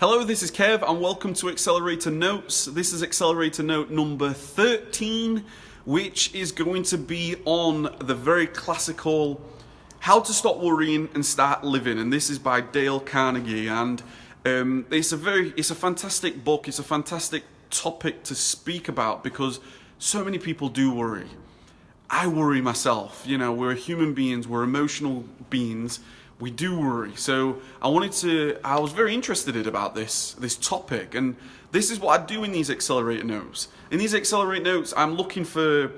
Hello, this is Kev and welcome to Accelerator Notes. This is Accelerator Note number 13, which is going to be on the very classical How to Stop Worrying and Start Living. And this is by Dale Carnegie. And it's a fantastic book. It's a fantastic topic to speak about because so many people do worry. I worry myself. You know, we're human beings, we're emotional beings. We do worry. So I was very interested about this topic, and this is what I do in these Accelerator Notes. In these Accelerator Notes, I'm looking for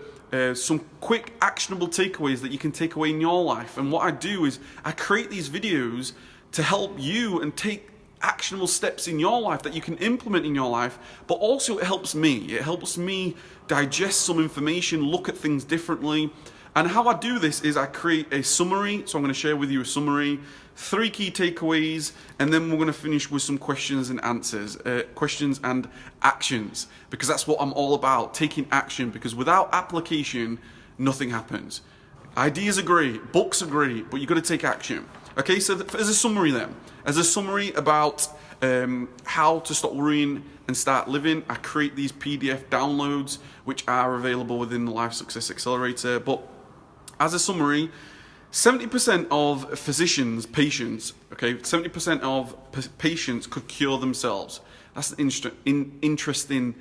some quick actionable takeaways that you can take away in your life. And what I do is I create these videos to help you and take actionable steps in your life that you can implement in your life, but also it helps me. It helps me digest some information, look at things differently. And how I do this is I create a summary. So I'm going to share with you a summary, 3 key takeaways, and then we're going to finish with some questions and answers, questions and actions, because that's what I'm all about, taking action, because without application, nothing happens. Ideas are great, books are great, but you've got to take action. Okay, so as a summary then, as a summary about how to stop worrying and start living, I create these PDF downloads, which are available within the Life Success Accelerator. But as a summary, 70% of patients, 70% of patients could cure themselves. That's an interesting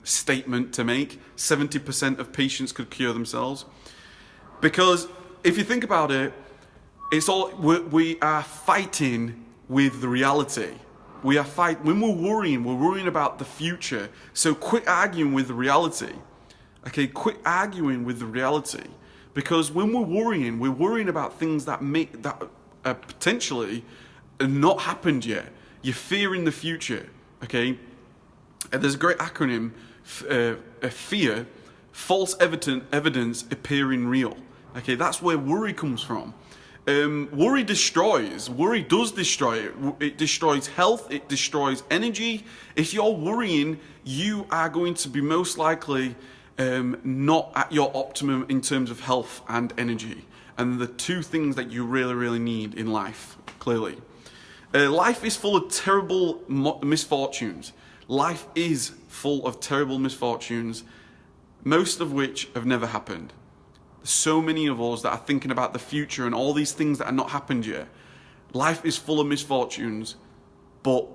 statement to make. 70% of patients could cure themselves. Because if you think about it, we are fighting with the reality. When we're worrying about the future. So quit arguing with the reality. Okay, quit arguing with the reality. Because when we're worrying about things that potentially not happened yet. You're fearing the future, okay? And there's a great acronym, fear, false evidence appearing real. Okay, that's where worry comes from. Worry destroys. Worry does destroy. It destroys health. It destroys energy. If you're worrying, you are going to be most likely not at your optimum in terms of health and energy, and the 2 things that you really need in life, clearly. Life is full of terrible misfortunes. Life is full of terrible misfortunes, most of which have never happened. There's so many of us that are thinking about the future and all these things that are not happened yet. Life is full of misfortunes, but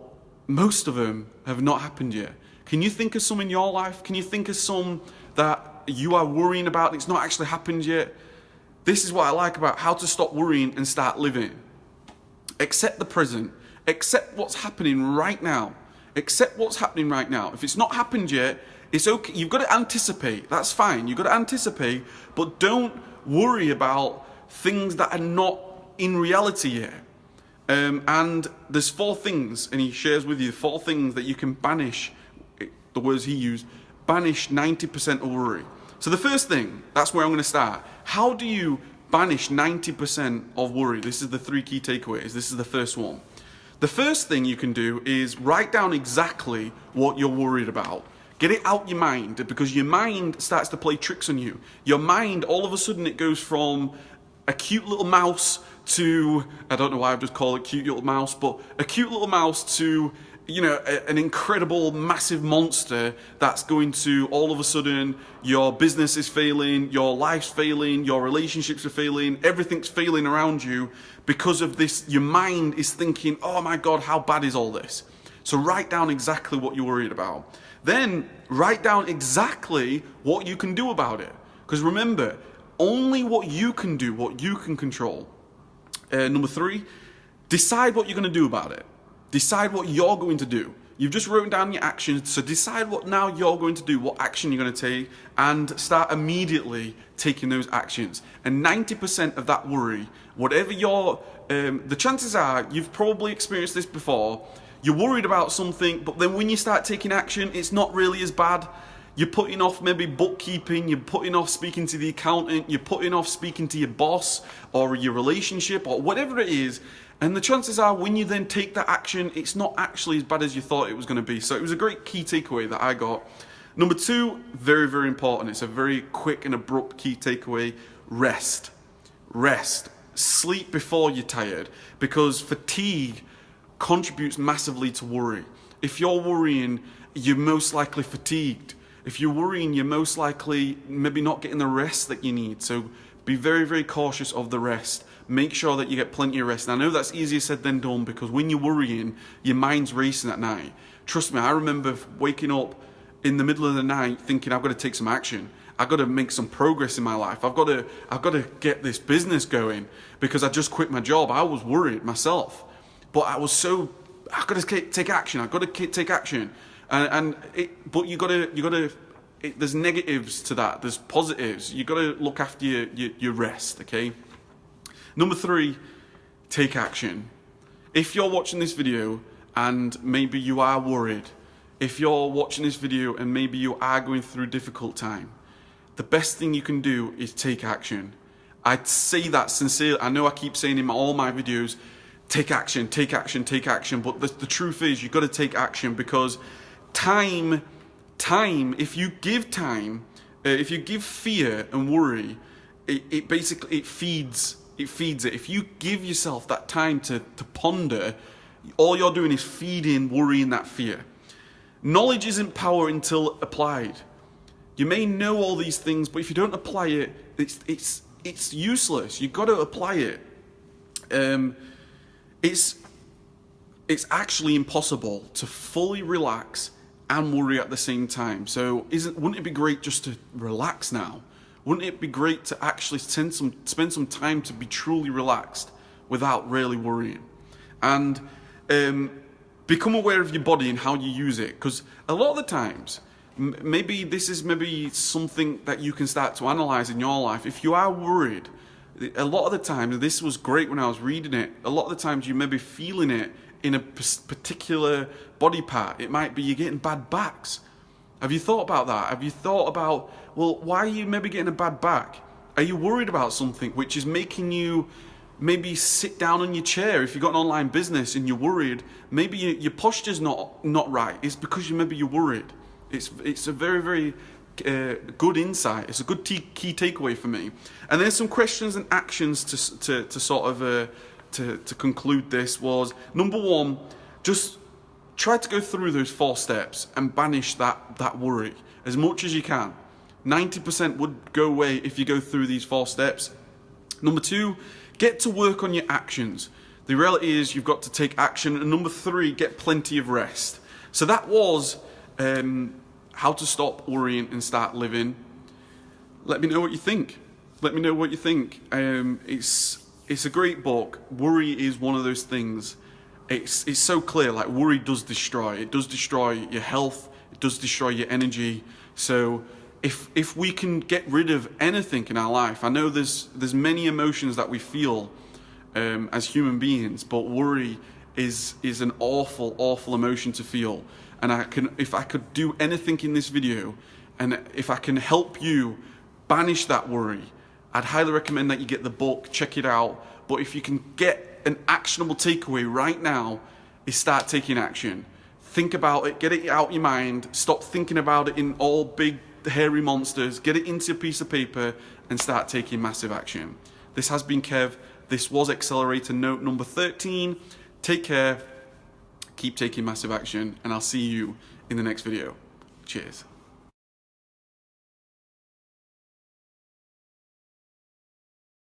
most of them have not happened yet. Can you think of some in your life? Can you think of some that you are worrying about and it's not actually happened yet? This is what I like about how to stop worrying and start living. Accept the present. Accept what's happening right now. Accept what's happening right now. If it's not happened yet, it's okay. You've got to anticipate. That's fine. You've got to anticipate, but don't worry about things that are not in reality yet. And there's 4 things, and he shares with you 4 things that you can banish. The words he used, banish 90% of worry. So the first thing, that's where I'm going to start. How do you banish 90% of worry? This is the 3 key takeaways. This is the first one. The first thing you can do is write down exactly what you're worried about. Get it out your mind, because your mind starts to play tricks on you. Your mind, all of a sudden, it goes from a cute little mouse to, I don't know why I've just called it cute little mouse, but a cute little mouse to, you know, an incredible, massive monster that's going to, all of a sudden, your business is failing, your life's failing, your relationships are failing, everything's failing around you because of this. Your mind is thinking, oh my God, how bad is all this? So write down exactly what you're worried about. Then write down exactly what you can do about it. Because remember, only what you can do, what you can control. Number 3, decide what you're going to do about it. Decide what you're going to do. You've just written down your actions, so decide what now you're going to do, what action you're going to take, and start immediately taking those actions. And 90% of that worry, whatever the chances are, you've probably experienced this before, you're worried about something, but then when you start taking action, it's not really as bad. You're putting off maybe bookkeeping, you're putting off speaking to the accountant, you're putting off speaking to your boss or your relationship or whatever it is. And the chances are when you then take that action, it's not actually as bad as you thought it was going to be. So it was a great key takeaway that I got. Number 2, very important. It's a very quick and abrupt key takeaway. Rest. Sleep before you're tired, because fatigue contributes massively to worry. If you're worrying, you're most likely fatigued. If you're worrying, you're most likely maybe not getting the rest that you need. So be very, very cautious of the rest. Make sure that you get plenty of rest. And I know that's easier said than done, because when you're worrying, your mind's racing at night. Trust me, I remember waking up in the middle of the night thinking, I've got to take some action. I've got to make some progress in my life. I've got to get this business going because I just quit my job. I was worried myself, but I've got to take action. I've got to take action. But you got to. There's negatives to that. There's positives. You got to look after your rest. Okay. Number 3, take action. If you're watching this video and maybe you are worried, if you're watching this video and maybe you are going through a difficult time, the best thing you can do is take action. I say that sincerely. I know I keep saying in all my videos, take action, take action, take action. But the truth is, you've got to take action, because time, if you give fear and worry, it basically feeds it. If you give yourself that time to ponder, all you're doing is feeding worry and that fear. Knowledge isn't power until applied. You may know all these things, but if you don't apply it, it's useless. You've got to apply it. It's actually impossible to fully relax and worry at the same time. So wouldn't it be great just to relax now? Wouldn't it be great to actually spend some time to be truly relaxed without really worrying? And become aware of your body and how you use it. Because a lot of the times, maybe this is something that you can start to analyze in your life. If you are worried, a lot of the time, and this was great when I was reading it, a lot of the times you may be feeling it in a particular body part. It might be you're getting bad backs. Have you thought about that? Have you thought about, well, why are you maybe getting a bad back? Are you worried about something which is making you maybe sit down on your chair? If you've got an online business and you're worried, maybe your posture's not right. It's because you're worried. It's a very, very good insight. It's a good key takeaway for me. And there's some questions and actions to sort of to conclude this. Was number 1, just try to go through those 4 steps and banish that worry as much as you can. 90% would go away if you go through these 4 steps. Number 2, get to work on your actions. The reality is you've got to take action. And number 3, get plenty of rest. So that was how to stop worrying and start living. Let me know what you think. Let me know what you think. It's a great book. Worry is one of those things. It's so clear. Like, worry does destroy. It does destroy your health. It does destroy your energy. So if we can get rid of anything in our life, I know there's many emotions that we feel as human beings, but worry is an awful emotion to feel. And if I could do anything in this video, and if I can help you banish that worry, I'd highly recommend that you get the book, check it out. But if you can get an actionable takeaway right now, is start taking action. Think about it, get it out your mind, stop thinking about it in all big hairy monsters, get it into a piece of paper and start taking massive action. This has been Kev. This was Accelerator Note number 13. Take care. Keep taking massive action, and I'll see you in the next video. Cheers.